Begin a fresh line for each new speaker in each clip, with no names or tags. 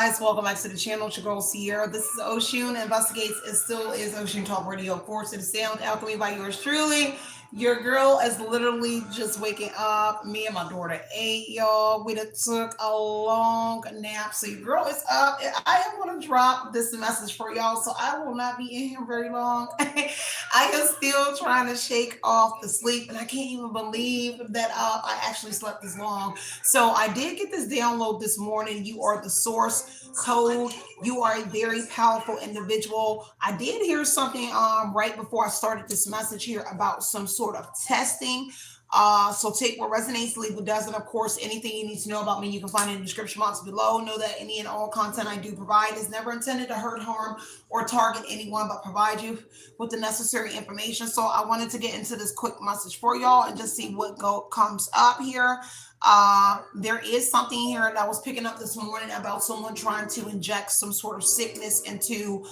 Guys, welcome back to the channel. It's your girl Cierra. This is Oshun Investigates. It still is Oshun Talk Radio. Of course, it is Sound Alchemy by yours truly. Your girl is literally just waking up. Me and my daughter ate, y'all. We done took a long nap. So your girl is up. I am going to drop this message for y'all. So I will not be in here very long. I am still trying to shake off the sleep. And I can't even believe that I actually slept this long. So I did get this download this morning. You are the source code. You are a very powerful individual. I did hear something right before I started this message here about some sort of testing. So take what resonates, leave what doesn't. Of course, anything you need to know about me, you can find in the description box below. Know that any and all content I do provide is never intended to hurt, harm, or target anyone, but provide you with the necessary information. So I wanted to get into this quick message for y'all and just see what comes up here. There is something here that I was picking up this morning about someone trying to inject some sort of sickness into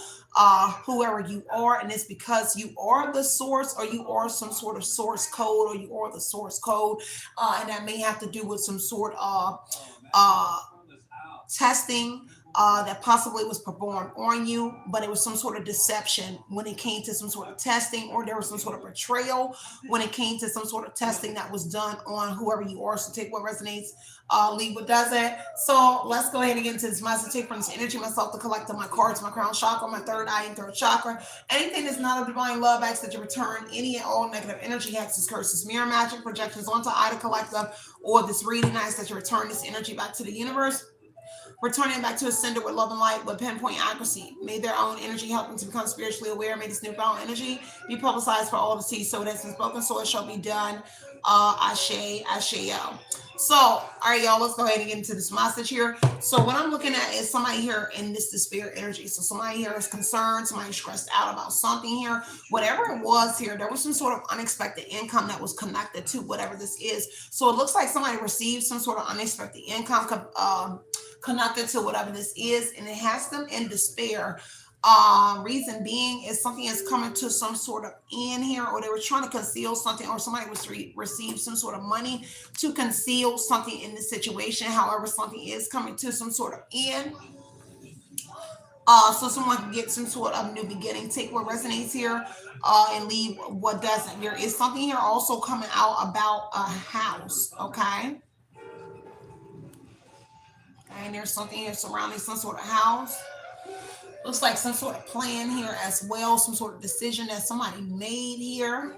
whoever you are, and it's because you are the source, or you are some sort of source code, or you are the source code, and that may have to do with some sort of uh, testing that possibly was performed on you, but it was some sort of deception when it came to some sort of testing, or there was some sort of betrayal when it came to some sort of testing that was done on whoever you are. So take what resonates, leave what doesn't. So let's go ahead and get into this message. Take from this energy, myself, the collector, my cards, my crown chakra, my third eye and third chakra. Anything that's not of divine love, acts that you return any and all negative energy, hexes, curses, mirror magic, projections onto I, the collective, or this reading, acts that you return this energy back to the universe, returning back to a sender with love and light with pinpoint accuracy. May their own energy help them to become spiritually aware. May this newfound energy be publicized for all to see. So it has been spoken, so it shall be done. Ashe, Asheo. So, all right, y'all, let's go ahead and get into this message here. So what I'm looking at is somebody here in this despair energy. So somebody here is concerned, somebody stressed out about something here. Whatever it was here, there was some sort of unexpected income that was connected to whatever this is. So it looks like somebody received some sort of unexpected income connected to whatever this is, and it has them in despair. Reason being is something is coming to some sort of end here, or they were trying to conceal something, or somebody was received some sort of money to conceal something in this situation. However, something is coming to some sort of end. So someone can get some sort of new beginning. Take what resonates here, and leave what doesn't. There is something here also coming out about a house, okay? And there's something here surrounding some sort of house. Looks like some sort of plan here as well, some sort of decision that somebody made here.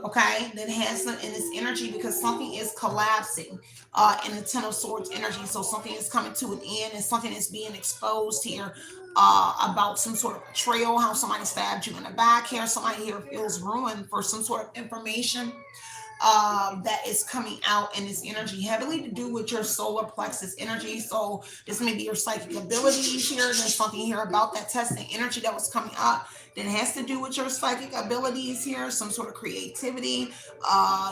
Okay, that has some in this energy, because something is collapsing in the Ten of Swords energy. So something is coming to an end, and something is being exposed here about some sort of betrayal, how somebody stabbed you in the back here. Somebody here feels ruined for some sort of information that is coming out in this energy, heavily to do with your solar plexus energy. So this may be your psychic abilities here. There's something here about that testing energy that was coming up that has to do with your psychic abilities here, some sort of creativity.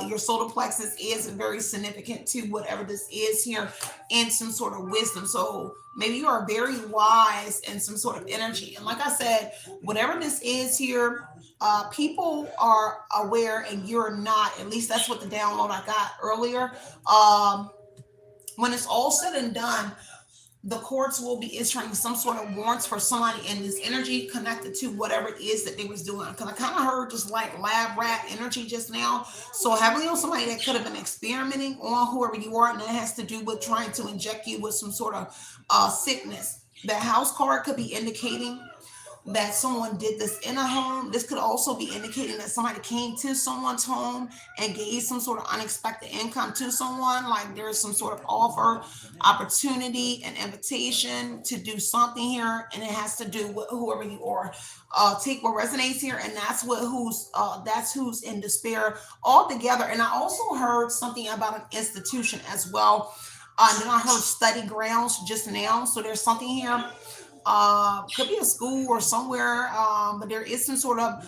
Your solar plexus is very significant to whatever this is here, and some sort of wisdom. So maybe you are very wise in some sort of energy. And like I said, whatever this is here, people are aware and you're not. At least that's what the download I got earlier. When it's all said and done, the courts will be issuing some sort of warrants for somebody in this energy connected to whatever it is that they was doing. Because I kind of heard just like lab rat energy just now. So heavily on somebody that could have been experimenting on whoever you are, and that has to do with trying to inject you with some sort of sickness. The house card could be indicating that someone did this in a home. This could also be indicating that somebody came to someone's home and gave some sort of unexpected income to someone. Like there's some sort of offer, opportunity, and invitation to do something here, and it has to do with whoever you are. Take what resonates here, and that's who's in despair altogether. And I also heard something about an institution as well. And then I heard study grounds just now. So there's something here, could be a school or somewhere, but there is some sort of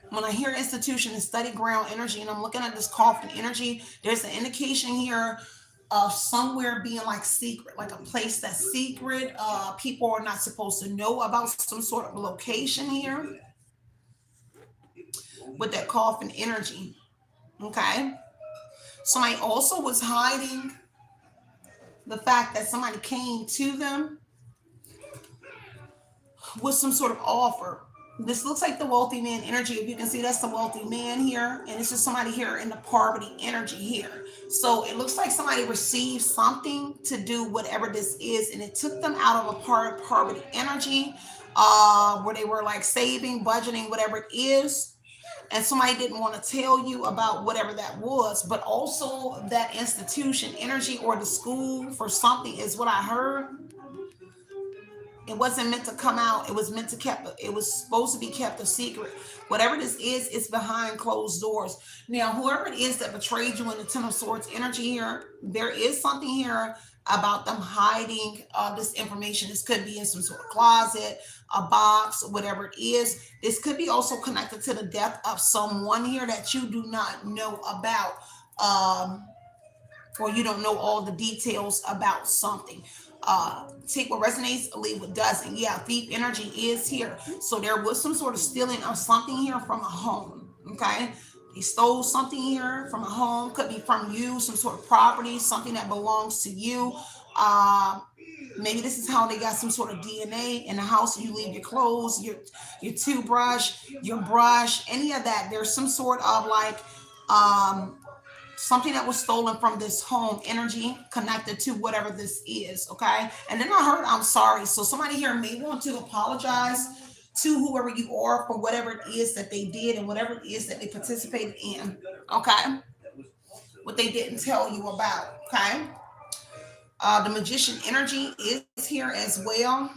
when I hear institution and study ground energy, and I'm looking at this coffin energy, there's an indication here of somewhere being like secret, like a place that's secret. People are not supposed to know about some sort of location here with that coffin energy. Okay, somebody also was hiding the fact that somebody came to them with some sort of offer. This looks like the wealthy man energy. If you can see, that's the wealthy man here. And it's just somebody here in the poverty energy here. So it looks like somebody received something to do whatever this is. And it took them out of a part of poverty energy, where they were like saving, budgeting, whatever it is. And somebody didn't want to tell you about whatever that was, but also that institution energy or the school for something is what I heard. It wasn't meant to come out. It was meant to kept. It was supposed to be kept a secret. Whatever this is, it's behind closed doors. Now, whoever it is that betrayed you in the Ten of Swords energy here, there is something here about them hiding this information. This could be in some sort of closet, a box, whatever it is. This could be also connected to the death of someone here that you do not know about. Or you don't know all the details about something. Take what resonates, leave what doesn't. Yeah, thief energy is here. So there was some sort of stealing of something here from a home. Okay. They stole something here from a home, could be from you, some sort of property, something that belongs to you. Uh, Maybe this is how they got some sort of DNA in the house. You leave your clothes, your toothbrush, your brush, any of that. There's some sort of like um something that was stolen from this home energy connected to whatever this is. Okay. And then I heard I'm sorry. So somebody here may want to apologize to whoever you are for whatever it is that they did and whatever it is that they participated in. Okay. What they didn't tell you about. Okay. The magician energy is here as well.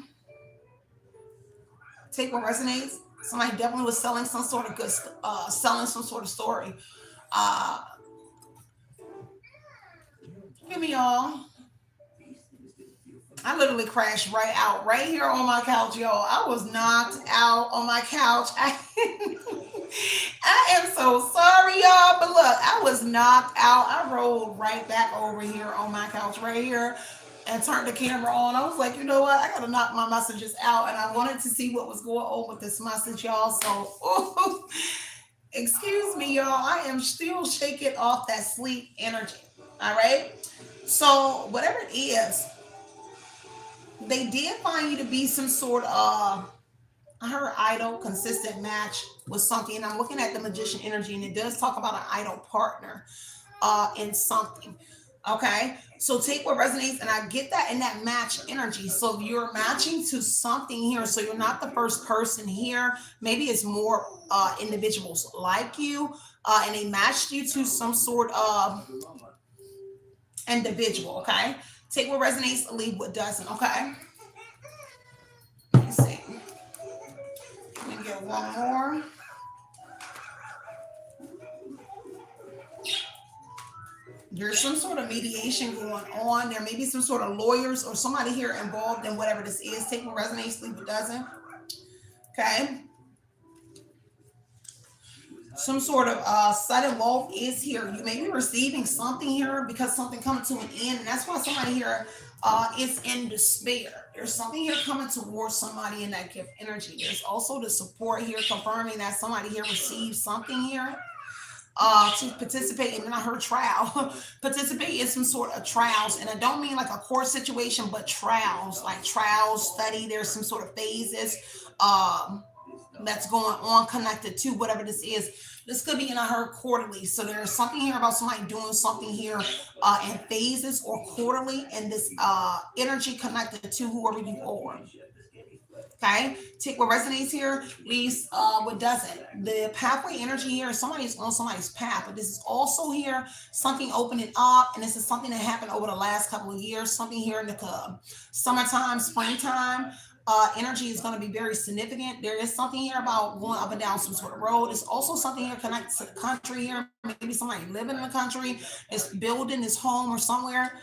Take what resonates. Somebody definitely was selling some sort of good, selling some sort of story. Uh, Give me all. I literally crashed right out right here on my couch, y'all. I was knocked out on my couch. I am so sorry, y'all. But look, I was knocked out. I rolled right back over here on my couch right here and turned the camera on. I was like, you know what? I gotta knock my messages out. And I wanted to see what was going on with this message, y'all. So excuse me, y'all. I am still shaking off that sleep energy. All right. So whatever it is, they did find you to be some sort of, I heard idol, consistent match with something. And I'm looking at the magician energy, and it does talk about an idol partner in something. Okay. So take what resonates, and I get that in that match energy. So you're matching to something here. So you're not the first person here. Maybe it's more individuals like you, and they matched you to some sort of individual. Okay. Take what resonates, leave what doesn't. Okay. Let me see. Let me get one more. There's some sort of mediation going on. There may be some sort of lawyers or somebody here involved in whatever this is. Take what resonates, leave what doesn't. Okay. Some sort of sudden wealth is here. You may be receiving something here because something coming to an end, and that's why somebody here is in despair. There's something here coming towards somebody in that gift energy. There's also the support here confirming that somebody here received something here to participate in, and I heard trial, participate in some sort of trials. And I don't mean like a court situation, but trials, like trials, study. There's some sort of phases that's going on connected to whatever this is. This could be in I heard quarterly. So there's something here about somebody doing something here in phases or quarterly, and this energy connected to whoever you are. Okay, take what resonates here, leaves what doesn't. The pathway energy here, somebody's on somebody's path, but this is also here something opening up, and this is something that happened over the last couple of years. Something here in the summertime, springtime. Energy is going to be very significant. There is something here about going up and down some sort of road. It's also something here connected to the country here. Maybe somebody living in the country is building his home or somewhere.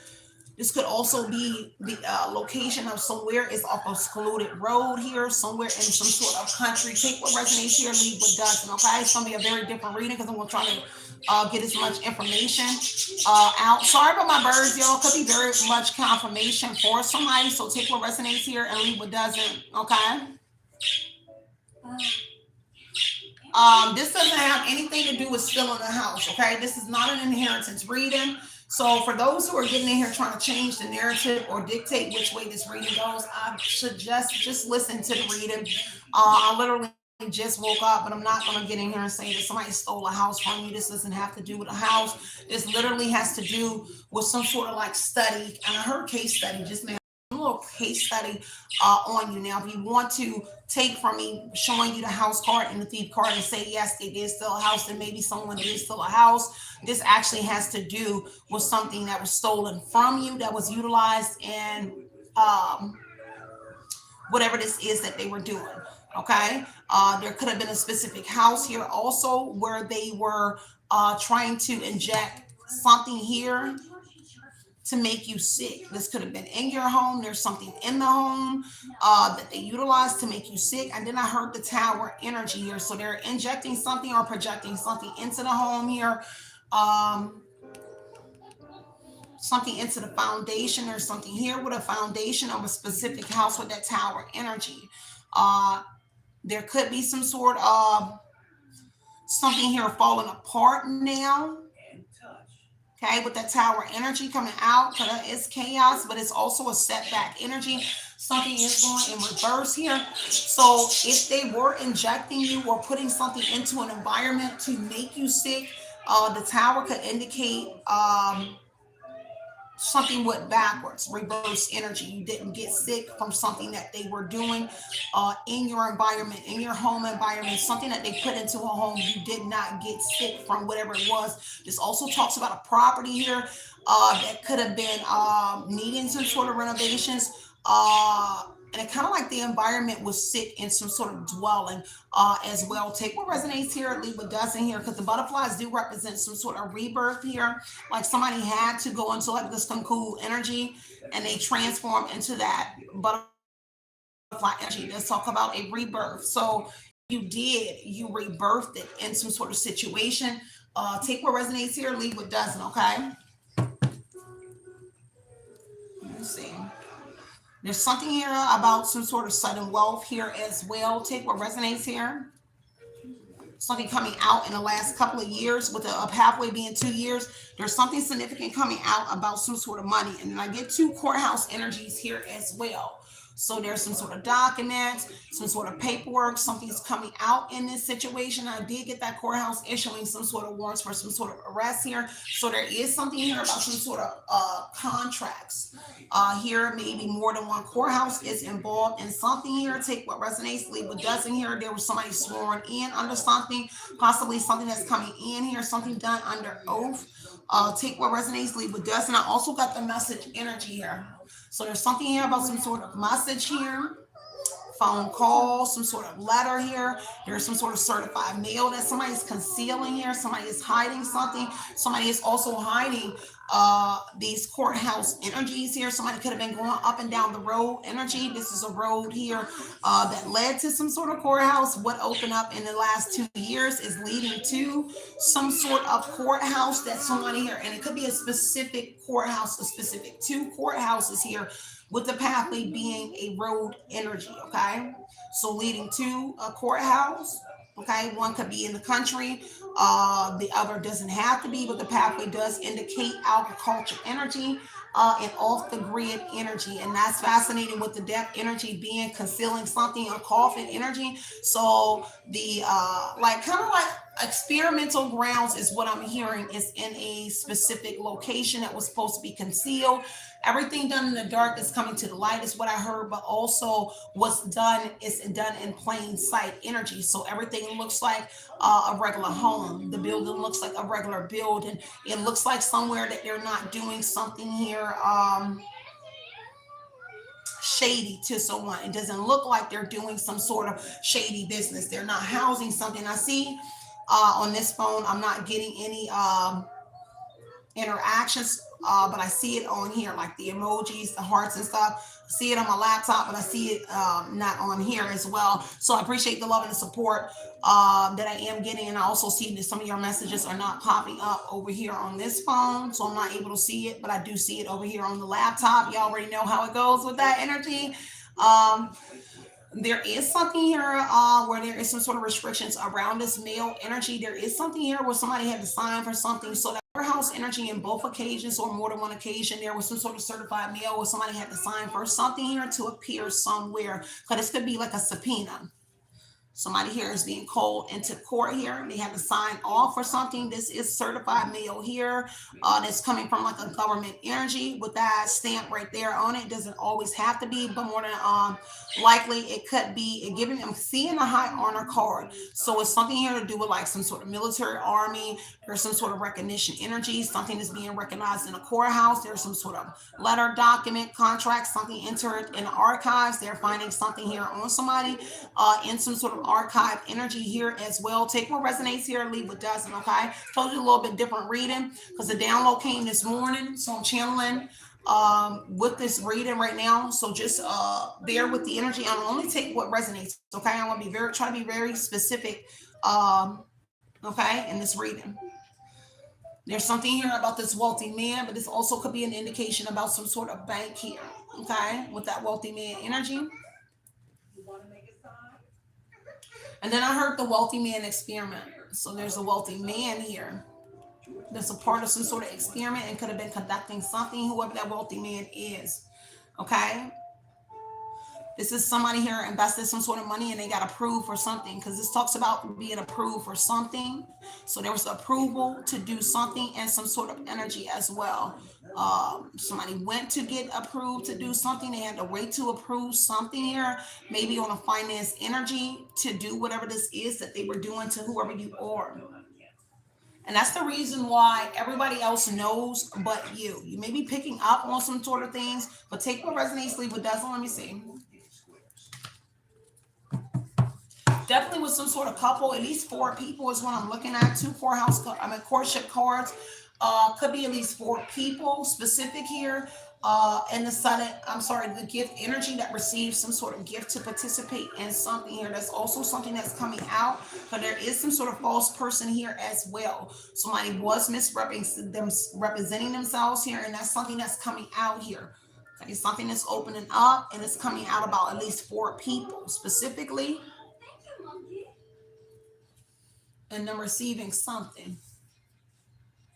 This could also be the location of somewhere. It's off a secluded road here, somewhere in some sort of country. Take what resonates here, leave what doesn't. Okay, it's going to be a very different reading because I'm going to try to get as much information out. Sorry about my birds, y'all. Could be very much confirmation for somebody. So take what resonates here and leave what doesn't. Okay. This doesn't have anything to do with still in the house. Okay, this is not an inheritance reading. So for those who are getting in here trying to change the narrative or dictate which way this reading goes, I suggest just listen to the reading. I literally just woke up, but I'm not going to get in here and say that somebody stole a house from you. This doesn't have to do with a house. This literally has to do with some sort of like study. And I heard case study just now. A little case study on you. Now, if you want to take from me showing you the house card and the thief card and say, yes, they did steal a house, and maybe someone did steal a house, this actually has to do with something that was stolen from you that was utilized in um, whatever this is that they were doing. Okay. There could have been a specific house here also where they were trying to inject something here to make you sick. This could have been in your home. There's something in the home that they utilize to make you sick. And then I heard the tower energy here. So they're injecting something or projecting something into the home here. Um, Something into the foundation. There's something here with a foundation of a specific house with that tower energy. Uh, there could be some sort of something here falling apart now. Okay, with that tower energy coming out, because it's chaos, but it's also a setback energy. Something is going in reverse here. So if they were injecting you or putting something into an environment to make you sick, the tower could indicate something went backwards, reverse energy. You didn't get sick from something that they were doing in your environment, in your home environment, something that they put into a home. You did not get sick from whatever it was. This also talks about a property here that could have been needing some sort of renovations. And it kind of like the environment was sick in some sort of dwelling as well. Take what resonates here, leave what doesn't here, because the butterflies do represent some sort of rebirth here. Like somebody had to go into like this cool energy and they transform into that butterfly energy. Let's talk about a rebirth. So you rebirthed it in some sort of situation. Take what resonates here, leave what doesn't, okay? Let's see. There's something here about some sort of sudden wealth here as well. Take what resonates here. Something coming out in the last couple of years with a pathway being 2 years. There's something significant coming out about some sort of money. And then I get two courthouse energies here as well. So there's some sort of documents, some sort of paperwork, something's coming out in this situation. I did get that courthouse issuing some sort of warrants for some sort of arrest here. So there is something here about some sort of contracts. Here, maybe more than one courthouse is involved in something here. Take what resonates, leave what doesn't here. There was somebody sworn in under something, possibly something that's coming in here, something done under oath. Take what resonates, leave what doesn't. I also got the message energy here. So there's something here about some sort of message here, phone call, some sort of letter here. There's some sort of certified mail that somebody's concealing here. Somebody is hiding something. Somebody is also hiding these courthouse energies here. Somebody could have been going up and down the road energy. This is a road here that led to some sort of courthouse. What opened up in the last 2 years is leading to some sort of courthouse that somebody here, and it could be a specific courthouse, a specific two courthouses here, with the pathway being a road energy, okay? So leading to a courthouse, okay? One could be in the country, the other doesn't have to be, but the pathway does indicate agriculture energy and off the grid energy. And that's fascinating with the depth energy being concealing something, a coffin energy. So the like kind of like experimental grounds is what I'm hearing is in a specific location that was supposed to be concealed. Everything done in the dark is coming to the light, is what I heard, but also what's done is done in plain sight energy. So everything looks like a regular home. The building looks like a regular building. It looks like somewhere that they're not doing something here shady to someone. It doesn't look like they're doing some sort of shady business. They're not housing something. I see on this phone, I'm not getting any interactions, but I see it on here, like the emojis, the hearts and stuff. I see it on my laptop, but I see it not on here as well. So I appreciate the love and the support that I am getting. And I also see that some of your messages are not popping up over here on this phone. So I'm not able to see it, but I do see it over here on the laptop. You already know how it goes with that energy. There is something here where there is some sort of restrictions around this male energy. There is something here where somebody had to sign for something so that courthouse energy in both occasions or more than one occasion. There was some sort of certified mail or somebody had to sign for something here to appear somewhere. Because this could be like a subpoena. Somebody here is being called into court here. They have to sign off or something. This is certified mail here. That's coming from like a government energy with that stamp right there on it. Doesn't always have to be, but more than likely it could be. Giving I'm seeing a high honor card. So it's something here to do with like some sort of military army. There's some sort of recognition energy. Something is being recognized in a courthouse. There's some sort of letter, document, contract, something entered in the archives. They're finding something here on somebody in some sort of archive energy here as well. Take what resonates here, leave what doesn't. Okay, told you a little bit different reading because the download came this morning, so I'm channeling with this reading right now. So just bear with the energy. I'm only take what resonates. Okay, I want to be try to be very specific. Okay, in this reading. There's something here about this wealthy man, but this also could be an indication about some sort of bank here. Okay, with that wealthy man energy. And then I heard the wealthy man experiment. So there's a wealthy man here that's a part of some sort of experiment and could have been conducting something, whoever that wealthy man is. Okay. This is somebody here invested some sort of money and they got approved for something because this talks about being approved for something. So there was approval to do something and some sort of energy as well. Somebody went to get approved to do something. They had to wait to approve something here, maybe on a finance energy to do whatever this is that they were doing to whoever you are. And that's the reason why everybody else knows but you. You may be picking up on some sort of things, but take what resonates, leave what doesn't. Let me see. Definitely with some sort of couple, at least 4 people is what I'm looking at. 2 courtship cards. Could be at least 4 people specific here. And the sudden, I'm sorry, the gift energy that receives some sort of gift to participate in something here. That's also something that's coming out. But there is some sort of false person here as well. Somebody was misrepresenting themselves here, and that's something that's coming out here. Okay, something that's opening up, and it's coming out about at least 4 people specifically. And them receiving something.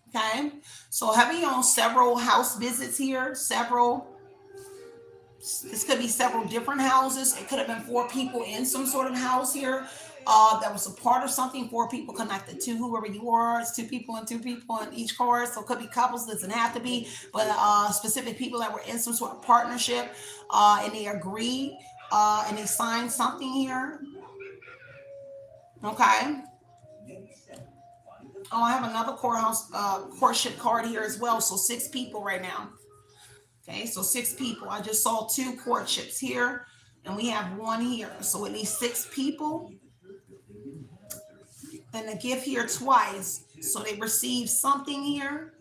Okay, so heavy on several house visits here, this could be several different houses. It could have been 4 people in some sort of house here that was a part of something. 4 people connected to whoever you are. It's 2 people and 2 people in each card, so it could be couples, doesn't have to be, but specific people that were in some sort of partnership and they agreed and they signed something here. Okay. Oh, I have another courtship card here as well. So 6 people right now. Okay, so 6 people. I just saw 2 courtships here, and we have 1 here. So at least 6 people. And the gift here twice. So they received something here.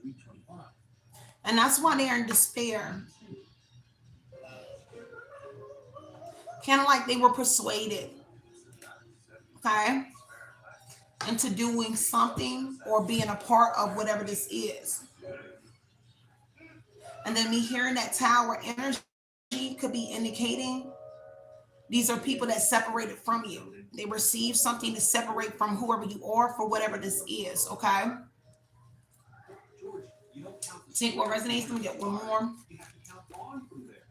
And that's why they're in despair. Kind of like they were persuaded. Okay, into doing something or being a part of whatever this is. And then me hearing that tower energy could be indicating these are people that separated from you. They receive something to separate from whoever you are for whatever this is. Okay. See what resonates. Let me get one more.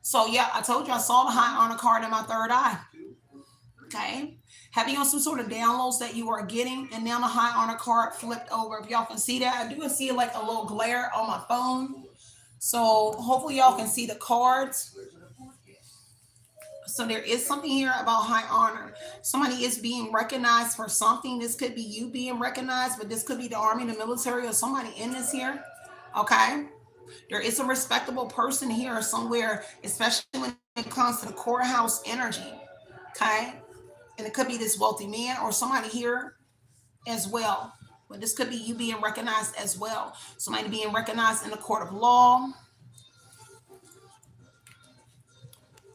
So yeah, I told you I saw the high honor card in my third eye. Okay. Having on some sort of downloads that you are getting, and now the high honor card flipped over. If y'all can see that, I do see like a little glare on my phone. So hopefully y'all can see the cards. So there is something here about high honor. Somebody is being recognized for something. This could be you being recognized, but this could be the army, the military, or somebody in this here. Okay. There is a respectable person here somewhere, especially when it comes to the courthouse energy. Okay. And it could be this wealthy man or somebody here as well. But this could be you being recognized as well. Somebody being recognized in the court of law.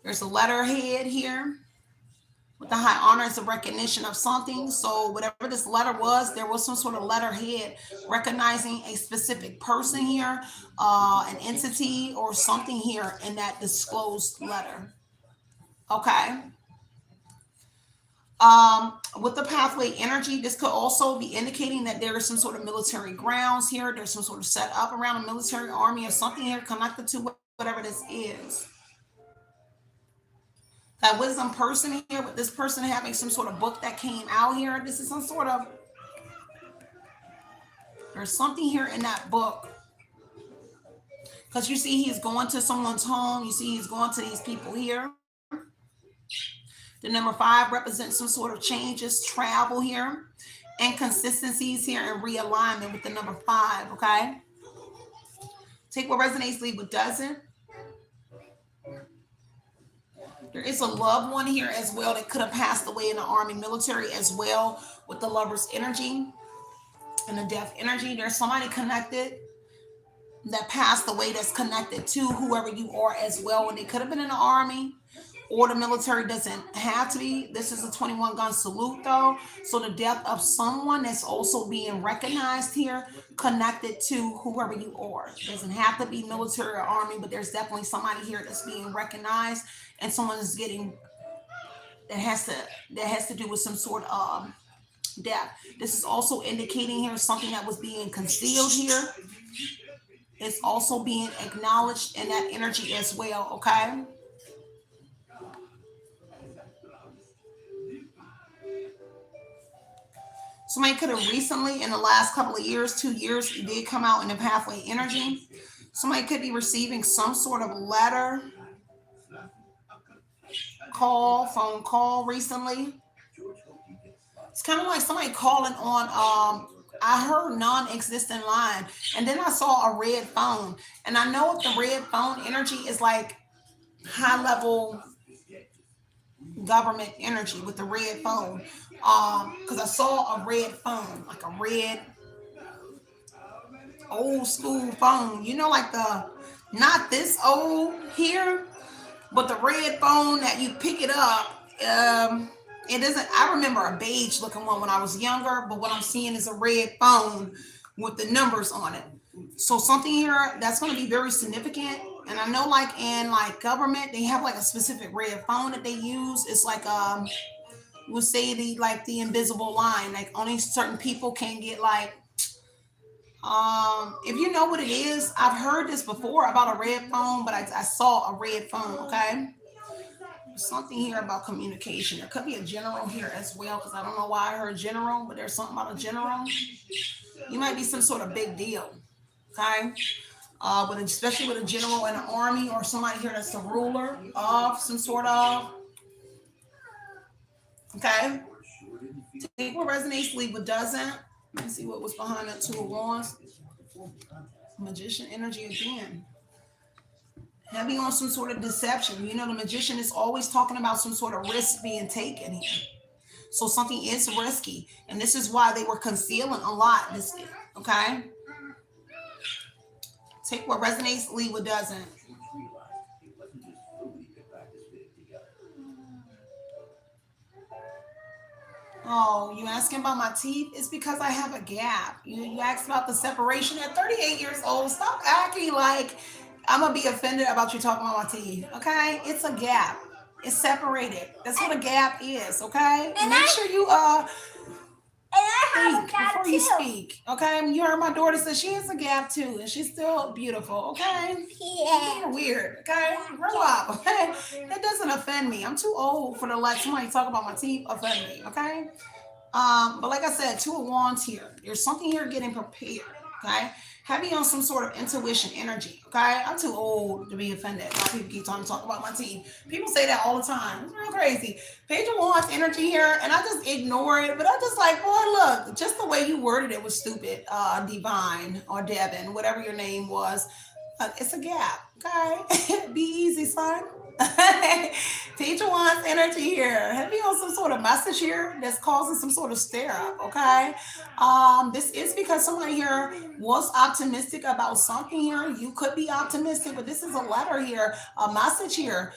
There's a letterhead here. With the high honor, it's a recognition of something. So whatever this letter was, there was some sort of letterhead recognizing a specific person here, an entity or something here in that disclosed letter. Okay. With the pathway energy, this could also be indicating that there is some sort of military grounds here. There's some sort of set up around a military army or something here connected to whatever this is. That wisdom person here, with this person having some sort of book that came out here. This is some sort of, there's something here in that book. Because you see he's going to someone's home. You see he's going to these people here. The number 5 represents some sort of changes, travel here, inconsistencies here, and realignment with the number 5, okay? Take what resonates, leave what doesn't. There is a loved one here as well that could have passed away in the army, military as well, with the lover's energy and the death energy. There's somebody connected that passed away that's connected to whoever you are as well, and they could have been in the army or the military. Doesn't have to be. This is a 21 gun salute though, so the death of someone that's also being recognized here, connected to whoever you are. It doesn't have to be military or army, but there's definitely somebody here that's being recognized, and someone is getting, that has to do with some sort of death. This is also indicating here something that was being concealed here. It's also being acknowledged in that energy as well, okay? Somebody could have recently, in the last couple of years, 2 years, it did come out in the pathway energy. Somebody could be receiving some sort of letter, call, phone call recently. It's kind of like somebody calling on, I heard non-existent line, and then I saw a red phone. And I know if the red phone energy is like high level government energy with the red phone. Because I saw a red phone, like a red old school phone, you know, like the, not this old here, but the red phone that you pick it up. It isn't, I remember a beige looking one when I was younger, but what I'm seeing is a red phone with the numbers on it. So something here that's going to be very significant. And I know like in like government, they have like a specific red phone that they use. It's like, we'll say the invisible line, like only certain people can get like, if you know what it is, I've heard this before about a red phone, but I saw a red phone, okay? Something here about communication. There could be a general here as well, because I don't know why I heard general, but there's something about a general. You might be some sort of big deal, okay? But especially with a general in an army, or somebody here that's the ruler of some sort of, okay? Take what resonates, leave what doesn't. Let me see what was behind that 2 of Wands. Magician energy again. Heavy on some sort of deception. You know, the magician is always talking about some sort of risk being taken here. So something is risky. And this is why they were concealing a lot. This, okay? Take what resonates, leave what doesn't. Oh, you asking about my teeth? It's because I have a gap. You asked about the separation at 38 years old. Stop acting like I'm gonna be offended about you talking about my teeth. Okay? It's a gap. It's separated. That's what a gap is. Okay? Make sure you
have a
speak
gap
before you
too.
speak. Okay? You heard my daughter say she has a gap too, and she's still beautiful. Okay?
Yeah.
You're weird. Okay? Grow up. Okay? That doesn't offend me. I'm too old for to let somebody talk about my teeth offend me. Okay? But like I said, 2 of Wands here. There's something here getting prepared. Okay. Heavy on some sort of intuition energy. Okay. I'm too old to be offended. A lot of people keep trying to talk about my teeth. People say that all the time. It's real crazy. Page of Wands energy here, and I just ignore it. But I just like, boy, look, just the way you worded it was stupid. Divine or Devin, whatever your name was. It's a gap. Okay. Be easy, son. Teacher wants energy here. Heavy on some sort of message here that's causing some sort of stare up. Okay. This is because somebody here was optimistic about something here. You could be optimistic, but this is a letter here, a message here.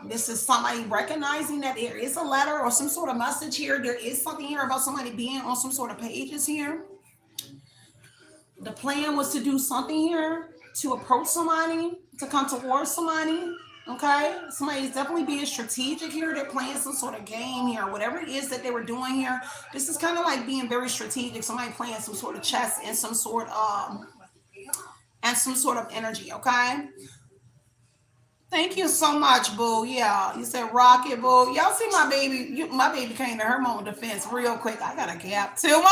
This is somebody recognizing that there is a letter or some sort of message here. There is something here about somebody being on some sort of pages here. The plan was to do something here, to approach somebody, to come towards somebody. Okay, somebody's definitely being strategic here. They're playing some sort of game here. Whatever it is that they were doing here, this is kind of like being very strategic. Somebody playing some sort of chess and some sort of energy. Okay, thank you so much, boo. Yeah, you said rocket, boo. Y'all see my baby? My baby came to her moment of defense real quick. I got a gap too.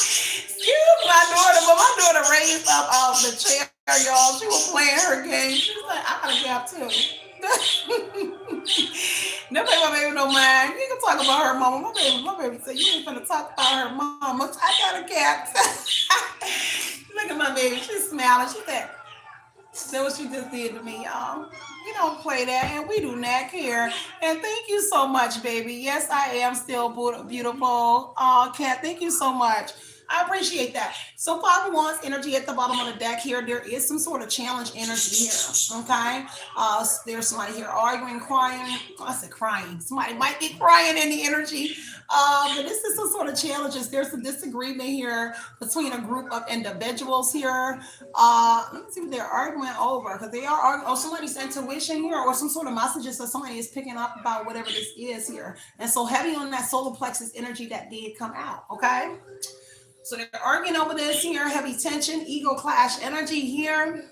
Excuse my daughter, but my daughter raised up off the chair, y'all. She was playing her game. She was like, I got a gap too. Never my baby no mind. You can talk about her mama. My baby said, you ain't gonna talk about her mama. I got a gap. Look at my baby. She's smiling. She said, that's what she just did to me, y'all. We don't play that, and we do not care. And thank you so much, baby. Yes, I am still beautiful. Oh, Kat, thank you so much. I appreciate that. So, Father wants energy at the bottom of the deck here. There is some sort of challenge energy here. Okay. There's somebody here arguing, crying. I said crying. Somebody might be crying in the energy. But this is some sort of challenges. There's a disagreement here between a group of individuals here. Let me see what they're arguing over, because they are arguing, or somebody's intuition here, or some sort of messages that somebody is picking up about whatever this is here. And so heavy on that solar plexus energy that did come out. Okay. So they're arguing over this here, heavy tension, ego clash energy here.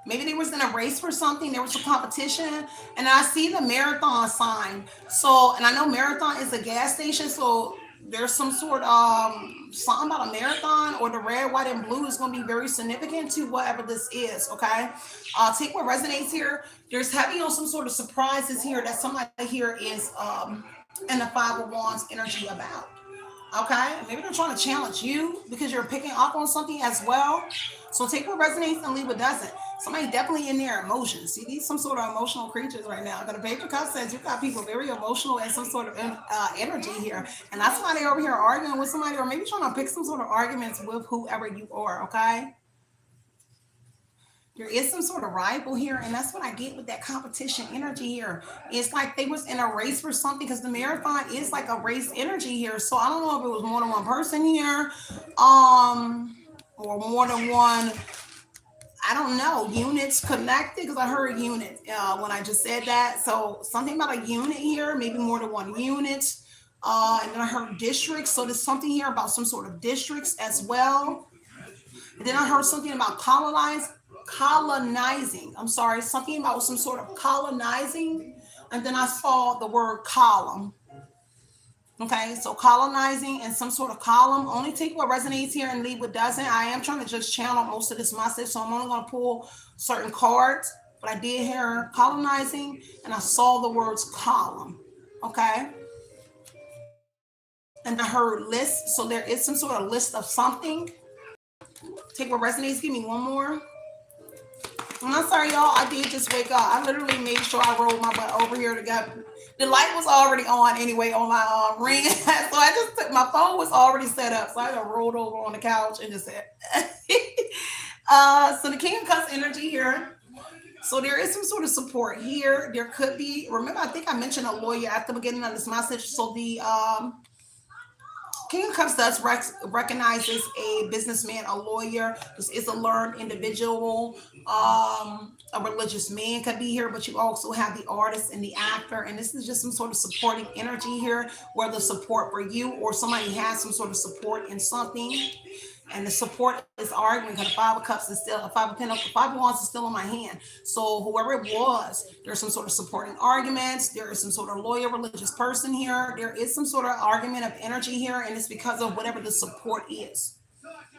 Maybe they was in a race for something. There was a competition, and I see the marathon sign. So, and I know marathon is a gas station. So there's some sort of something about a marathon, or the red, white, and blue is going to be very significant to whatever this is. Okay, take what resonates here. There's heavy on some sort of surprises here that somebody here is in the Five of Wands energy about. Okay, maybe they're trying to challenge you because you're picking up on something as well. So take what resonates and leave what doesn't. Somebody definitely in their emotions. See, these some sort of emotional creatures right now. The paper cup says you got people very emotional and some sort of energy here, and that's why they're over here arguing with somebody, or maybe trying to pick some sort of arguments with whoever you are. Okay. There is some sort of rival here, and that's what I get with that competition energy here. It's like they was in a race for something, because the marathon is like a race energy here. So I don't know if it was more than one person here, or more than one. I don't know, units connected, because I heard unit when I just said that. So something about a unit here, maybe more than one unit. And then I heard districts. So there's something here about some sort of districts as well. And then I heard something about colonizing. I'm sorry, something about some sort of colonizing. And then I saw the word column. Okay, so colonizing and some sort of column. Only take what resonates here and leave what doesn't. I am trying to just channel most of this message, so I'm only going to pull certain cards. But I did hear colonizing, and I saw the words column. Okay, and I heard list. So there is some sort of list of something. Take what resonates. Give me one more. I'm sorry, y'all. I did just wake up. I literally made sure I rolled my butt over here to get. The light was already on anyway on my ring, so I just took my phone was already set up, so I just rolled over on the couch and just said. So the King of Cups energy here. So there is some sort of support here. There could be. Remember, I think I mentioned a lawyer at the beginning of this message. So the King of Cups does recognizes a businessman, a lawyer. This is a learned individual. A religious man could be here, but you also have the artist and the actor. And this is just some sort of supporting energy here, whether support for you or somebody has some sort of support in something. And the support is arguing, because the Five of Cups is still a Five of Pentacles, the Five of Wands is still in my hand. So whoever it was, there's some sort of supporting arguments. There is some sort of lawyer, religious person here. There is some sort of argument of energy here, and it's because of whatever the support is.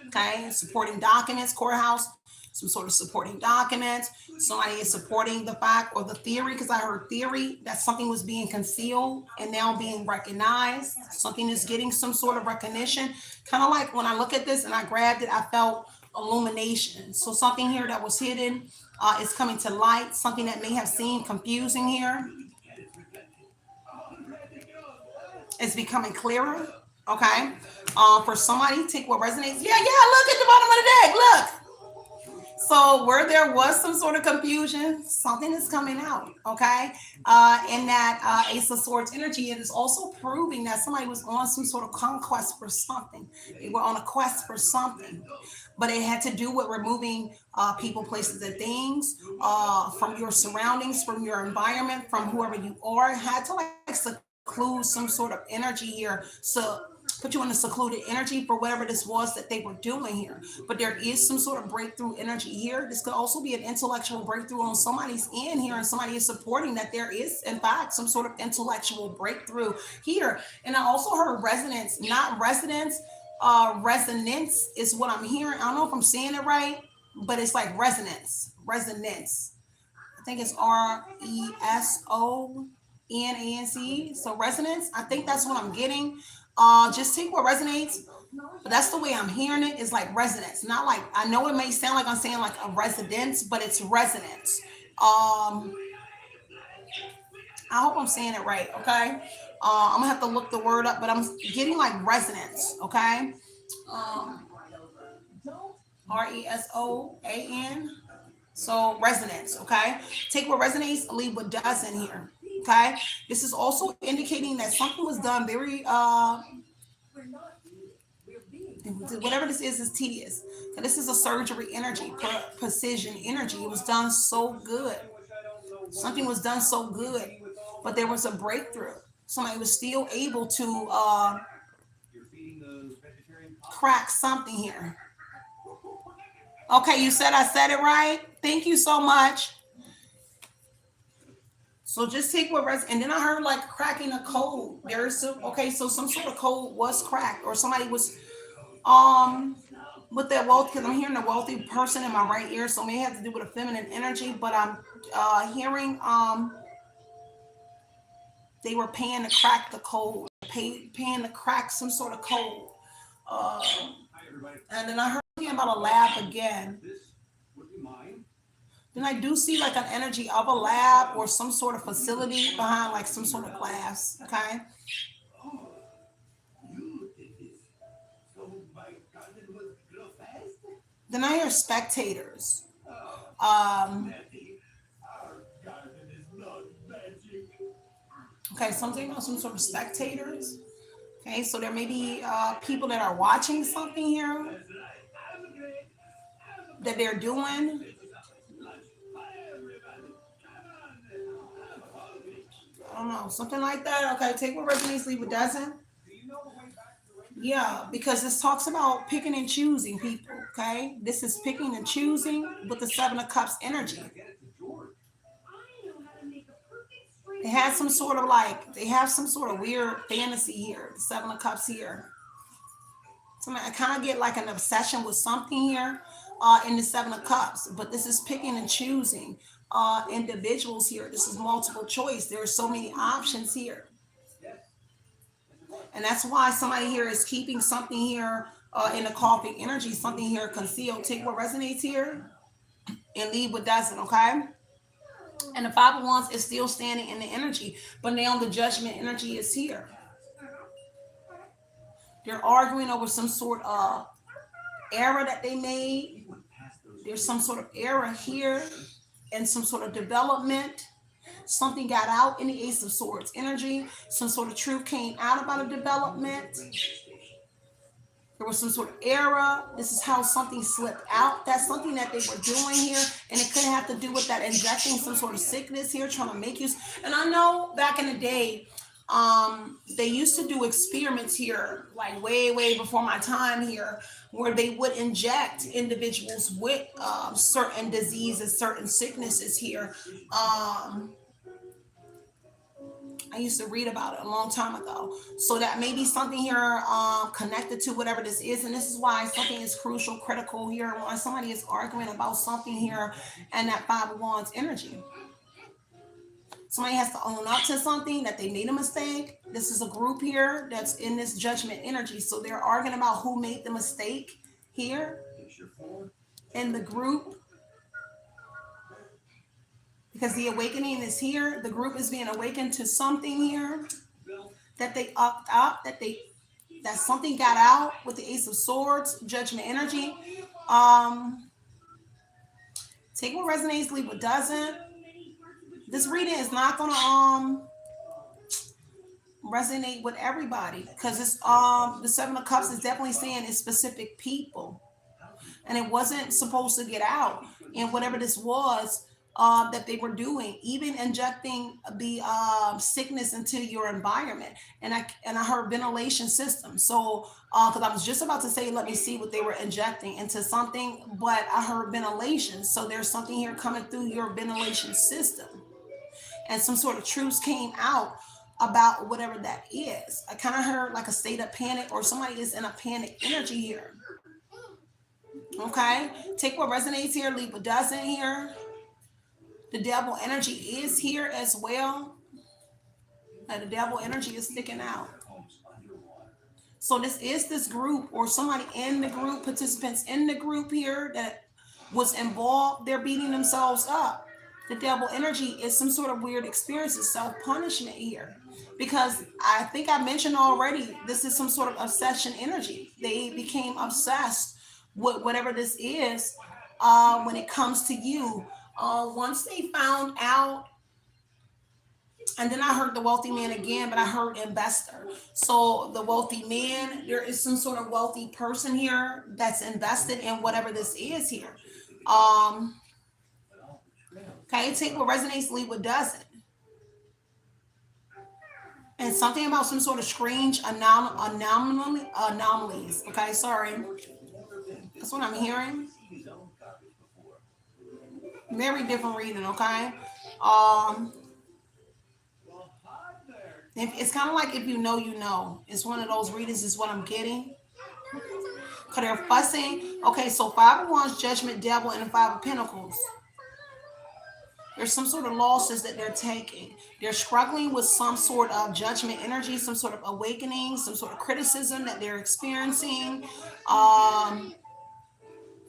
Okay, supporting documents, courthouse, some sort of supporting documents. Somebody is supporting the fact or the theory, because I heard theory that something was being concealed and now being recognized. Something is getting some sort of recognition. Kind of like when I look at this and I grabbed it, I felt illumination. So something here that was hidden is coming to light. Something that may have seemed confusing here is becoming clearer. Okay. For somebody, take what resonates. Yeah. Look at the bottom of the deck. Look. So where there was some sort of confusion, something is coming out, okay? In that Ace of Swords energy, it is also proving that somebody was on some sort of conquest for something. They were on a quest for something, but it had to do with removing people, places, and things from your surroundings, from your environment, from whoever you are. It had to like seclude some sort of energy here, so put you in a secluded energy for whatever this was that they were doing here. But there is some sort of breakthrough energy here. This could also be an intellectual breakthrough on somebody's end here, and somebody is supporting that there is, in fact, some sort of intellectual breakthrough here. And I also heard resonance, not resonance. Resonance is what I'm hearing. I don't know if I'm saying it right, but it's like resonance. Resonance. I think it's RESONANCE. So resonance. I think that's what I'm getting. Just take what resonates. But that's the way I'm hearing it. Is like resonance. Not like, I know it may sound like I'm saying like a residence, but it's resonance. Um, I hope I'm saying it right. Okay. I'm gonna have to look the word up, but I'm getting like resonance. Okay. Um, RESOAN. So resonance, okay? Take what resonates, leave what doesn't here. Okay. This is also indicating that something was done very whatever this is tedious. So this is a surgery energy, precision energy. It was done so good. Something was done so good, but there was a breakthrough. Somebody was still able to crack something here. Okay, you said I said it right. Thank you so much. So just take what rest, and then I heard like cracking a code. There's some, okay, so some sort of code was cracked, or somebody was um with that wealth, because I'm hearing a wealthy person in my right ear, so it may have to do with a feminine energy, but I'm hearing they were paying to crack the code, paying to crack some sort of code. Uh, and then I heard something about a lab again. Then I do see like an energy of a lab or some sort of facility behind like some sort of glass. Okay. Then I hear spectators. Um, okay, something about some sort of spectators. Okay, so there may be people that are watching something here that they're doing. I don't know, something like that. Okay, take what resonates, leave what doesn't. Yeah, because this talks about picking and choosing people. Okay, this is picking and choosing with the Seven of Cups energy. They have some sort of like, they have some sort of weird fantasy here. The Seven of Cups here. So I kind of get like an obsession with something here in the Seven of Cups, but this is picking and choosing individuals here. This is multiple choice. There are so many options here. And that's why somebody here is keeping something here in the coffee energy, something here concealed. Take what resonates here and leave what doesn't, okay? And the Five of Wands is still standing in the energy, but now the judgment energy is here. They're arguing over some sort of error that they made. There's some sort of error here and some sort of development. Something got out in the Ace of Swords energy. Some sort of truth came out about a development. There was some sort of error. This is how something slipped out. That's something that they were doing here. And it could have to do with that injecting some sort of sickness here, trying to make you. And I know back in the day, they used to do experiments here, like way, way before my time here, where they would inject individuals with certain diseases, certain sicknesses here. Um, I used to read about it a long time ago. So that may be something here connected to whatever this is. And this is why something is crucial, critical here. When somebody is arguing about something here and that Five of Wands energy. Somebody has to own up to something that they made a mistake. This is a group here that's in this judgment energy. So they're arguing about who made the mistake here in the group. Because the awakening is here. The group is being awakened to something here that they upped up, that something got out with the Ace of Swords, judgment energy. Um, Take what resonates, leave what doesn't. This reading is not gonna resonate with everybody because it's the Seven of Cups is definitely saying it's specific people, and it wasn't supposed to get out. And whatever this was that they were doing, even injecting the sickness into your environment, and I heard ventilation system. So because I was just about to say, let me see what they were injecting into something, but I heard ventilation. So there's something here coming through your ventilation system, and some sort of truths came out about whatever that is. I kind of heard like a state of panic, or somebody is in a panic energy here. Okay, take what resonates here, leave what doesn't here. The devil energy is here as well. The devil energy is sticking out. So this group, or somebody in the group, participants in the group here that was involved. They're beating themselves up. The devil energy is some sort of weird experiences, self punishment here, because I think I mentioned already. This is some sort of obsession energy. They became obsessed with whatever this is when it comes to you. Once they found out, and then I heard the wealthy man again, but I heard investor. So the wealthy man, there is some sort of wealthy person here that's invested in whatever this is here. Um, okay, take what resonates, leave what doesn't. And something about some sort of strange anomalies. Okay, sorry. That's what I'm hearing. Very different reading, okay? Um, it's kind of like if you know, you know. It's one of those readings, is what I'm getting. Because they're fussing. Okay, so Five of Wands, Judgment, Devil, and the Five of Pentacles. There's some sort of losses that they're taking. They're struggling with some sort of judgment energy, some sort of awakening, some sort of criticism that they're experiencing. Um,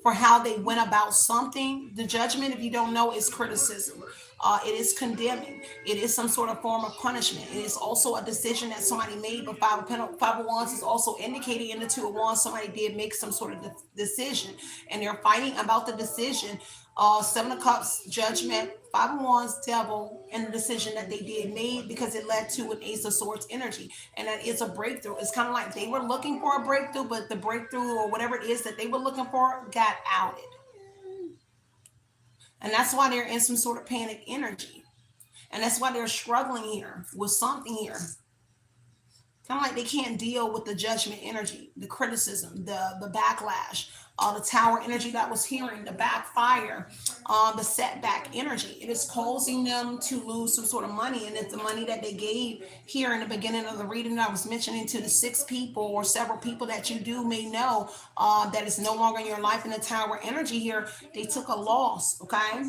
for how they went about something. The judgment, if you don't know, is criticism. It is condemning. It is some sort of form of punishment. It is also a decision that somebody made. But Five of Wands is also indicating in the Two of Wands somebody did make some sort of decision, and they're fighting about the decision. Seven of Cups, Judgment, Five of Wands, Devil, and the decision that they did made, because it led to an Ace of Swords energy, and that is a breakthrough. It's kind of like they were looking for a breakthrough, but the breakthrough or whatever it is that they were looking for got outed, and that's why they're in some sort of panic energy, and that's why they're struggling here with something here. Kind of like they can't deal with the judgment energy, the criticism, the backlash, the tower energy that was hearing, the backfire, the setback energy. It is causing them to lose some sort of money, and it's the money that they gave here in the beginning of the reading that I was mentioning to the six people or several people that you do may know that is no longer in your life in the tower energy here. They took a loss, okay?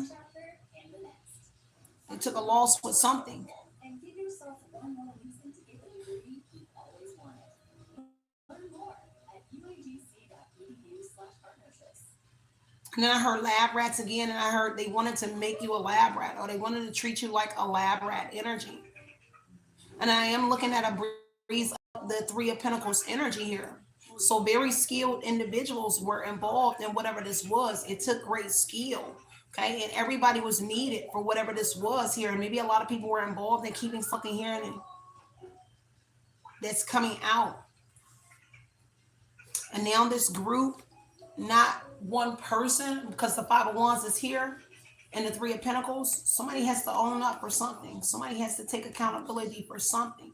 They took a loss with something. And then I heard lab rats again, and I heard they wanted to make you a lab rat, or they wanted to treat you like a lab rat energy. And I am looking at a breeze of the Three of Pentacles energy here. So very skilled individuals were involved in whatever this was. It took great skill. Okay, and everybody was needed for whatever this was here. And maybe a lot of people were involved in keeping something here and that's coming out. And now this group, not one person, because the Five of Wands is here and the Three of Pentacles, somebody has to own up for something. Somebody has to take accountability for something.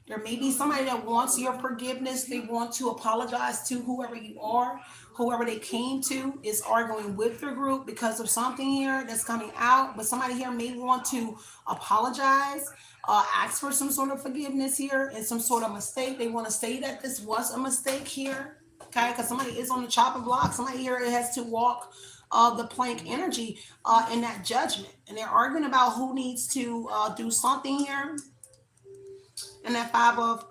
There may be somebody that wants your forgiveness. They want to apologize to whoever you are. Whoever they came to is arguing with your group because of something here that's coming out. But somebody here may want to apologize, ask for some sort of forgiveness here and some sort of mistake. They want to say that this was a mistake here. Okay, because somebody is on the chopping block. Somebody here has to walk the plank energy in that judgment. And they're arguing about who needs to do something here. And that Five of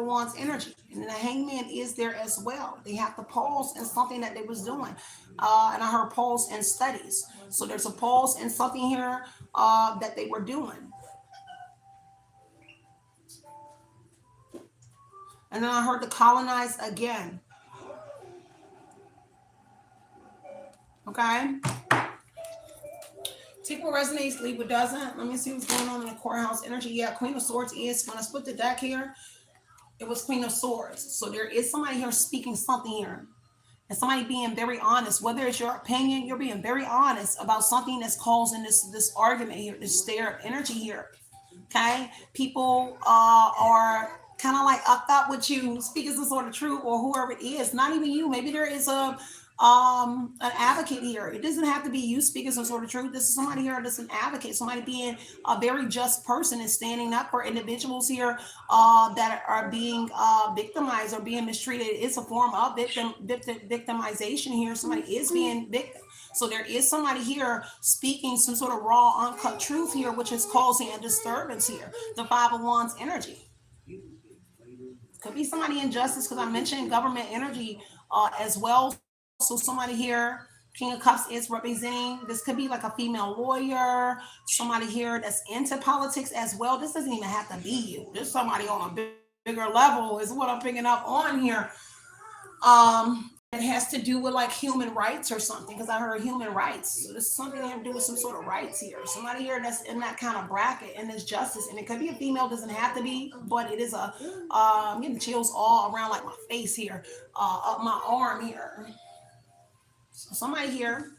Wands energy, and then the Hangman is there as well. They have to pause in something that they was doing, and I heard pause in studies. So there's a pause in something here that they were doing, and then I heard the colonize again. Okay. Take what resonates, leave what doesn't. Let me see what's going on in the courthouse energy. Yeah, Queen of Swords is, when I split the deck here, it was Queen of Swords. So there is somebody here speaking something here. And somebody being very honest, whether it's your opinion, you're being very honest about something that's causing this argument here, this stare energy here. Okay, people are kind of like up thought with you, speaking some sort of truth, or whoever it is. Not even you. Maybe there is a an advocate here. It doesn't have to be you speaking some sort of truth. This is somebody here that's an advocate, somebody being a very just person and standing up for individuals here that are being victimized or being mistreated. It's a form of victimization here. Somebody is being victim. So there is somebody here speaking some sort of raw, uncut truth here, which is causing a disturbance here. The Five of Wands energy. Could be somebody in justice, because I mentioned government energy as well. So somebody here, King of Cups is representing, this could be like a female lawyer, somebody here that's into politics as well. This doesn't even have to be you. There's somebody on a bigger level is what I'm picking up on here. It has to do with like human rights or something, because I heard human rights. So there's something that have to do with some sort of rights here. Somebody here that's in that kind of bracket and there's justice, and it could be a female, doesn't have to be, but it is a. I'm getting chills all around like my face here, up my arm here. So somebody here,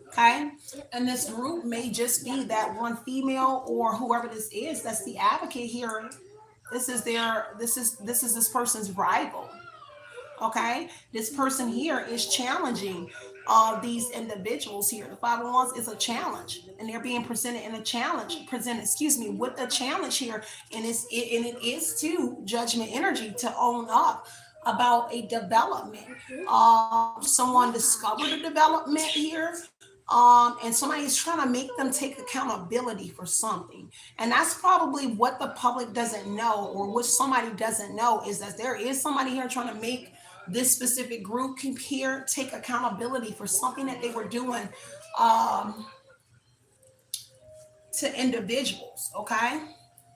okay, and this group may just be that one female or whoever this is that's the advocate here. This is their. This is this person's rival. Okay, this person here is challenging these individuals here. The Five of Wands is a challenge, and they're being presented in a challenge, presented, excuse me, with a challenge here, and it is to judgment energy to own up about a development. Someone discovered a development here. And somebody is trying to make them take accountability for something. And that's probably what the public doesn't know, or what somebody doesn't know, is that there is somebody here trying to make this specific group here take accountability for something that they were doing um, to individuals. Okay.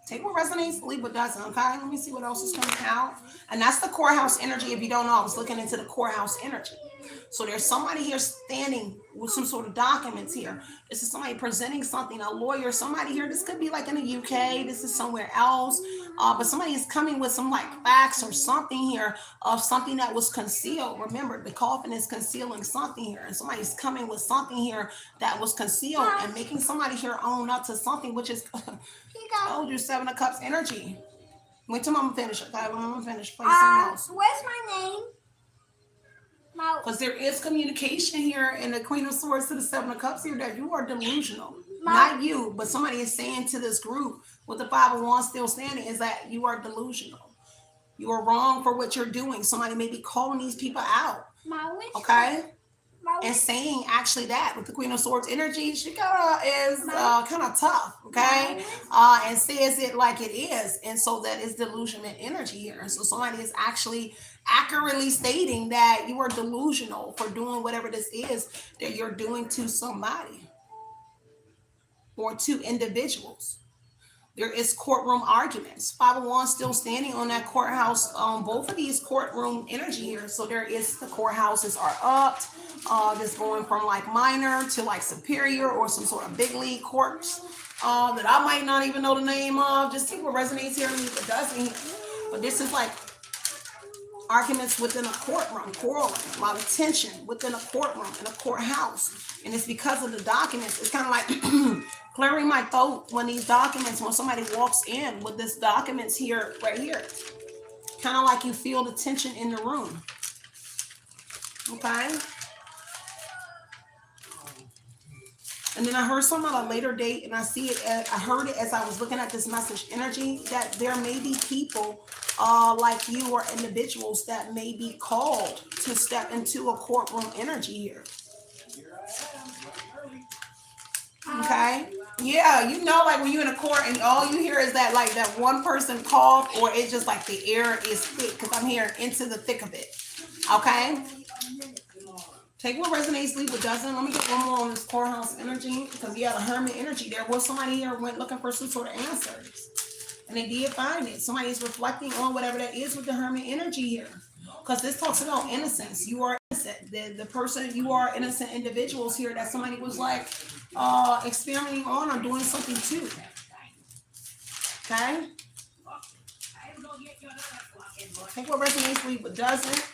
Take what resonates, leave what doesn't. Okay. Let me see what else is coming out. And that's the courthouse energy. If you don't know, I was looking into the courthouse energy. So there's somebody here standing with some sort of documents here. This is somebody presenting something, a lawyer, somebody here. This could be like in the UK. This is somewhere else. But somebody is coming with some like facts or something here of something that was concealed. Remember, the coffin is concealing something here. And somebody's coming with something here that was concealed and making somebody here own up to something, which is, told you, Seven of Cups energy. Wait till Mama finish. Okay, when Mama finish, play something else.
Where's my name?
Because there is communication here in the Queen of Swords to the Seven of Cups here that you are delusional. Not you, but somebody is saying to this group with the Five of Wands still standing is that you are delusional. You are wrong for what you're doing. Somebody may be calling these people out. Okay? And saying actually that with the Queen of Swords energy, she kind of is kind of tough, okay? And says it like it is. And so that is delusionment energy here. And so somebody is actually accurately stating that you are delusional for doing whatever this is that you're doing to somebody or to individuals. There is courtroom arguments. Five of Wands still standing on that courthouse. Both of these courtroom energy here. So there is, the courthouses are up. This going from like minor to like superior or some sort of big league courts that I might not even know the name of. Just see what resonates here and what doesn't. But this is like arguments within a courtroom, quarreling, a lot of tension within a courtroom in a courthouse. And it's because of the documents. It's kind of like clearing my throat when these documents, when somebody walks in with this documents here, right here. Kind of like you feel the tension in the room. Okay. And then I heard something at a later date, and I see it. I heard it as I was looking at this message energy, that there may be people like you or individuals that may be called to step into a courtroom energy here. Okay. Yeah, you know, like when you're in a court and all you hear is that like that one person cough, or it's just like the air is thick, because I'm hearing into the thick of it. Okay. Take what resonates, leave what doesn't. Let me get one more on this courthouse energy, because yeah, the hermit energy. There was somebody here went looking for some sort of answers, and they did find it. Somebody is reflecting on whatever that is with the hermit energy here, because this talks about innocence. You are innocent innocent. The person, you are innocent individuals here that somebody was like experimenting on or doing something to. Okay? Take what resonates, leave what doesn't.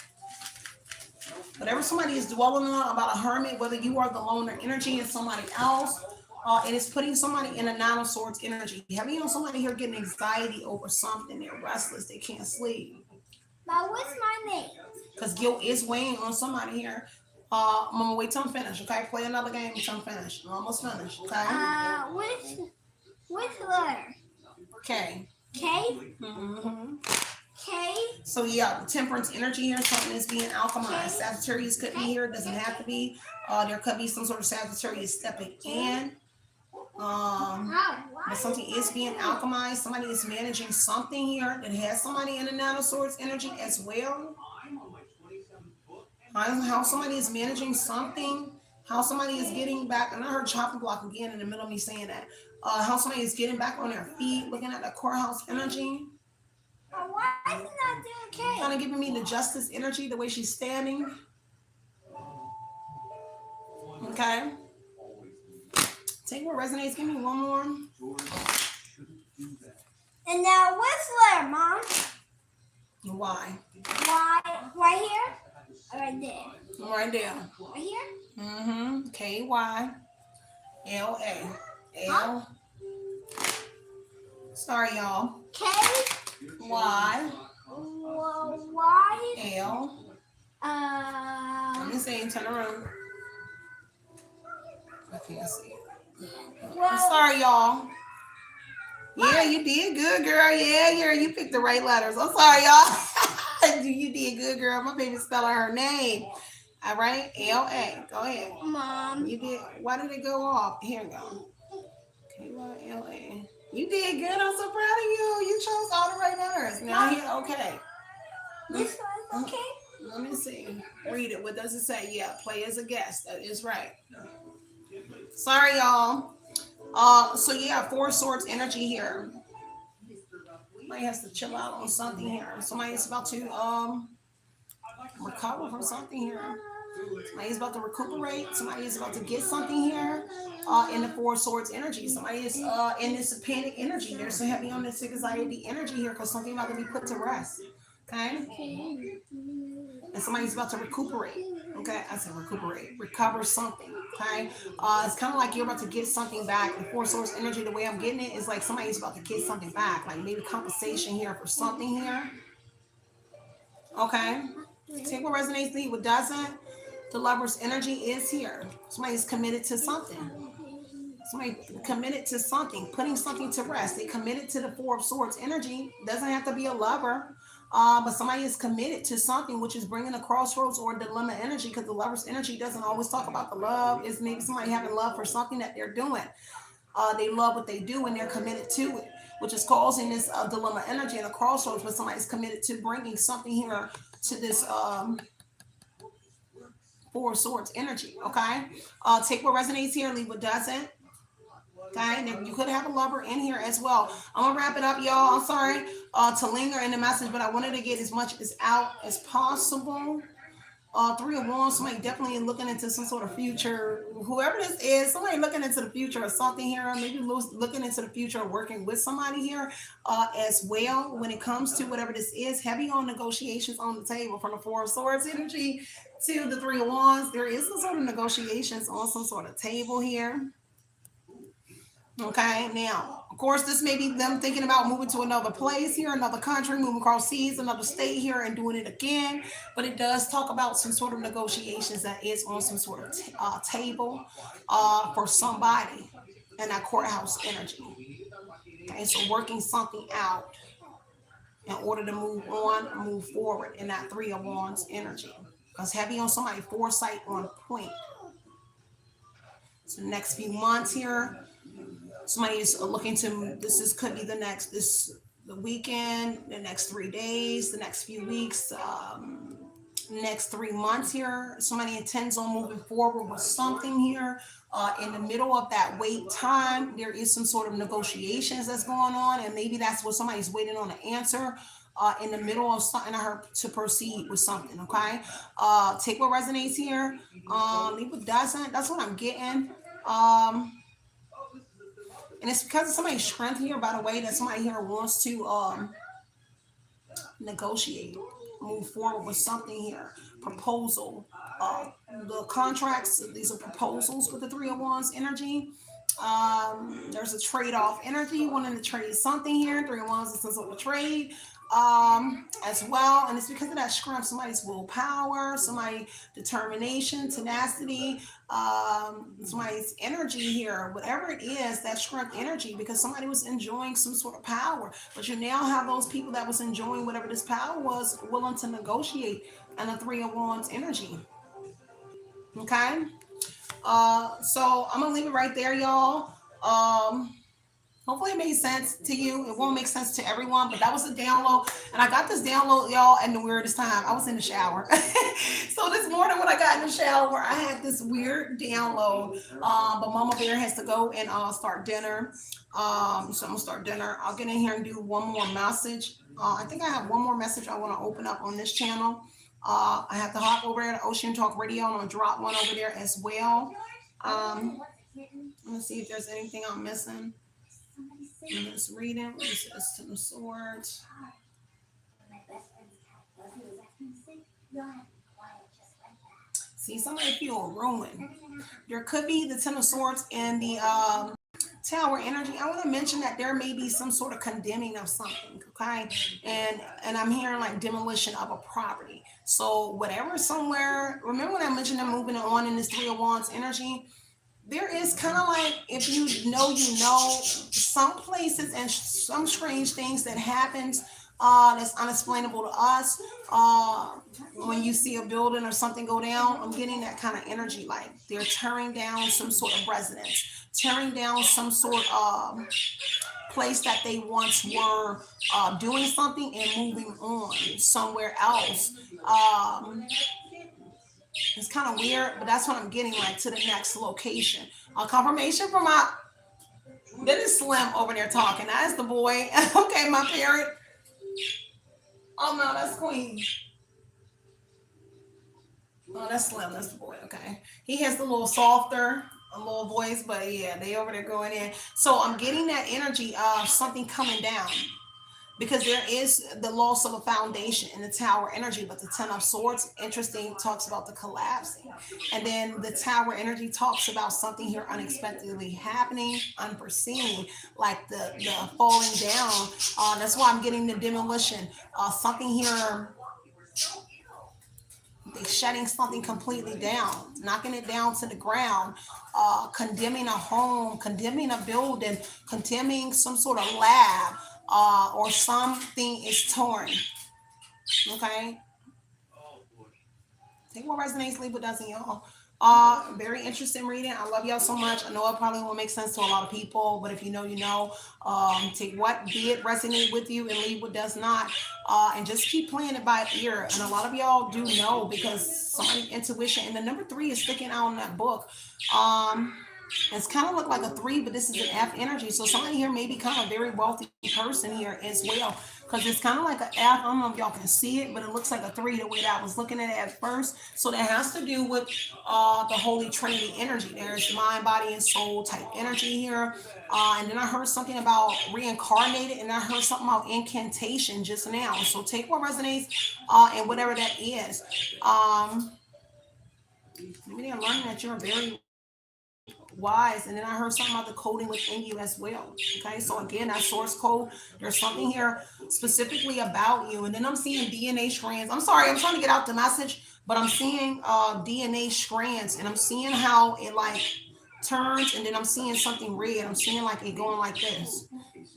Whatever somebody is dwelling on about a hermit, whether you are the loner energy and somebody else, it is putting somebody in a Nine of Swords energy. Heavy on somebody here getting anxiety over something. They're restless. They can't sleep.
But what's my name?
Because guilt is weighing on somebody here. I'm gonna wait till I'm finished. Okay, play another game until I'm finished. I'm almost finished. Okay.
Which letter?
K.
K.
Mm-hmm.
K.
So yeah, temperance energy here. Something is being alchemized. Sagittarius could be here. It doesn't have to be. There could be some sort of Sagittarius stepping in. But something is being alchemized. Somebody is managing something here that has somebody in the Nine of Swords energy as well. How somebody is managing something, how somebody is getting back, and I heard chopping block again in the middle of me saying that. How somebody is getting back on their feet, looking at the courthouse energy.
Why is it not doing K?
Kind of giving me the justice energy, the way she's standing. Okay. Take what resonates. Give me one more.
And now what's letter, Mom?
Why?
Why? Right here? Or right there?
Right there.
Right here?
Mm-hmm. K-Y. L-A. L. Sorry, y'all.
K.
Y.
Y.
L. Let me see. Turn around. I can't see it. I'm sorry, y'all. Yeah, you did good, girl. Yeah, you picked the right letters. I'm sorry, y'all. You did good, girl. My baby spelling her name. All right, L-A. Go ahead.
Mom.
You did. Why did it go off? Here we go. K-Y-L-A. You did good. I'm so proud of you. You chose all the right letters. Now here, okay.
This one's okay?
Let me see. Read it. What does it say? Yeah, play as a guest. That is right. Sorry, y'all. So yeah, Four Swords energy here. Somebody has to chill out on something here. Somebody is about to recover from something here. Somebody is about to recuperate. Somebody is about to get something here. In the Four Swords energy. Somebody is in this panic energy. They're so heavy on this anxiety energy here because something about to be put to rest. Okay? And somebody's about to recuperate. Okay, I said recuperate, recover something. Okay, it's kind of like you're about to get something back. The Four Swords energy, the way I'm getting it is like somebody's about to get something back, like maybe compensation here for something here. Okay, take what resonates, leave what doesn't. The Lover's energy is here. Somebody's committed to something. Somebody committed to something, putting something to rest. They committed to the Four of Swords energy. Doesn't have to be a lover. But somebody is committed to something, which is bringing a crossroads or a dilemma energy, because the Lover's energy doesn't always talk about the love. It's maybe somebody having love for something that they're doing. They love what they do and they're committed to it, which is causing this dilemma energy and a crossroads. But somebody's committed to bringing something here to this Four of Swords energy. Okay, take what resonates here, leave what doesn't. Okay, and you could have a lover in here as well. I'm gonna wrap it up, y'all. I'm sorry to linger in the message, but I wanted to get as much as out as possible. Three of Wands, somebody definitely looking into some sort of future. Whoever this is, somebody looking into the future of something here. Maybe looking into the future of working with somebody here as well. When it comes to whatever this is, heavy on negotiations on the table from the Four of Swords energy to the Three of Wands. There is some sort of negotiations on some sort of table here. Okay, now, of course, this may be them thinking about moving to another place here, another country, moving across seas, another state here, and doing it again. But it does talk about some sort of negotiations that is on some sort of table for somebody in that courthouse energy. Okay, so working something out in order to move on, move forward in that Three of Wands energy. Because heavy on somebody, foresight on point. So the next few months here, somebody is looking to, could be the weekend, the next 3 days, the next few weeks, next 3 months here. Somebody intends on moving forward with something here. In the middle of that wait time, there is some sort of negotiations that's going on, and maybe that's what somebody's waiting on an answer in the middle of something I heard to proceed with something. Okay, take what resonates here. Leave what doesn't. That's what I'm getting. Um, and it's because of somebody's strength here. By the way, that somebody here wants to negotiate, move forward with something here. Proposal. The contracts, these are proposals with the Three of Wands energy. There's a trade-off energy, wanting to trade something here. Three of Wands is some sort of trade as well. And it's because of that strength, somebody's willpower, somebody determination, tenacity, somebody's energy here, whatever it is, that strength energy, because somebody was enjoying some sort of power. But you now have those people that was enjoying whatever this power was willing to negotiate, and the Three of Wands energy. Okay. So I'm gonna leave it right there, y'all. Hopefully it made sense to you. It won't make sense to everyone, but that was a download. And I got this download, y'all, at the weirdest time. I was in the shower. So this morning when I got in the shower, I had this weird download. But Mama Bear has to go and start dinner. So I'm gonna start dinner. I'll get in here and do one more message. I think I have one more message I want to open up on this channel. I have to hop over there to Ocean Talk Radio. I'm gonna drop one over there as well. Let me see if there's anything I'm missing. I'm just reading. This is Ten of Swords. See, somebody feel ruined. There could be the Ten of Swords and the Tower energy. I want to mention that there may be some sort of condemning of something, okay? And I'm hearing like demolition of a property. So whatever somewhere, remember when I mentioned them moving on in this Three of Wands energy? There is kind of like, if you know, some places and some strange things that happens that's unexplainable to us. When you see a building or something go down, I'm getting that kind of energy, like they're tearing down some sort of residence, tearing down some sort of place that they once were doing something and moving on somewhere else. It's kind of weird, but that's what I'm getting, like to the next location. Confirmation from my, that is Slim over there talking. That's the boy. Okay, my parent. Oh no, that's Queen. Oh, that's Slim. That's the boy. Okay, he has the little softer, a little voice, but yeah, they over there going in. So I'm getting that energy of something coming down, because there is the loss of a foundation in the Tower energy. But the Ten of Swords, interesting, talks about the collapsing. And then the Tower energy talks about something here unexpectedly happening, unforeseen, like the falling down. That's why I'm getting the demolition. Something here, they shutting something completely down, knocking it down to the ground, condemning a home, condemning a building, condemning some sort of lab, or something is torn. Okay, take what resonates, leave what doesn't, y'all. Very interesting reading. I love y'all so much. I know it probably won't make sense to a lot of people, but if you know, you know. Take what did resonate with you and leave what does not. And just keep playing it by ear. And a lot of y'all do know, because somebody intuition, and the number 3 is sticking out in that book. It's kind of look like a 3, but this is an F energy. So somebody here may become a very wealthy person here as well, because it's kind of like an F. I don't know if y'all can see it, but it looks like a 3 the way that I was looking at it at first. So that has to do with the Holy Trinity energy. There's mind, body, and soul type energy here. And then I heard something about reincarnated, and I heard something about incantation just now. So take what resonates, and whatever that is. Maybe they're learning that you're very wise. And then I heard something about the coding within you as well. Okay, so again, that source code, there's something here specifically about you. And then I'm seeing DNA strands. I'm sorry, I'm trying to get out the message, but I'm seeing DNA strands, and I'm seeing how it like turns, and then I'm seeing something red. I'm seeing like it going like this,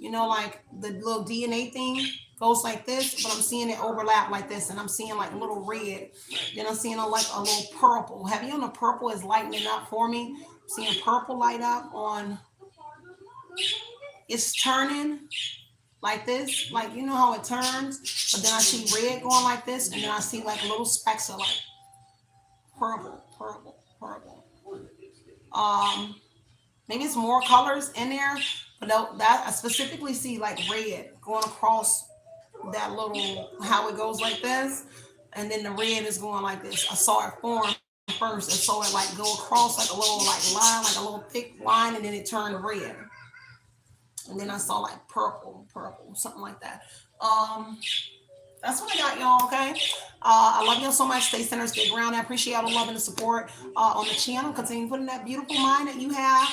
like the little DNA thing goes like this, but I'm seeing it overlap like this, and I'm seeing like a little red. Then I'm seeing like a little purple. Have you on the purple is lightening up for me? I'm seeing purple light up on. It's turning like this, like how it turns, but then I see red going like this, and then I see like little specks of like purple, purple, purple. Maybe it's more colors in there, but that I specifically see like red going across that little, how it goes like this, and then the red is going like this. I saw it form first, and saw it like go across like a little like line, like a little thick line, and then it turned red, and then I saw like purple, something like that. Um, that's what I got, y'all. Okay. I love y'all so much. Stay centered, stay grounded. I appreciate all the love and the support on the channel. Continue putting that beautiful mind that you have.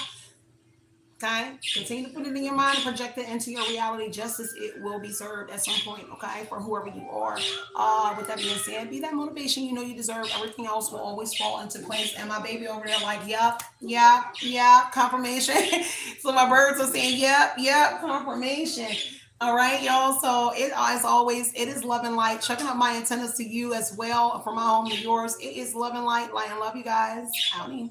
Okay. Continue to put it in your mind and project it into your reality just as it will be served at some point. Okay. For whoever you are. With that being said, be that motivation you know you deserve. Everything else will always fall into place. And my baby over there, like, yep, yep, yep, confirmation. So my birds are saying, yep, yep, confirmation. All right, y'all. So it as always, it is love and light. Checking out my antennas to you as well from my home to yours. It is love and light. Light and love you guys. Howdy.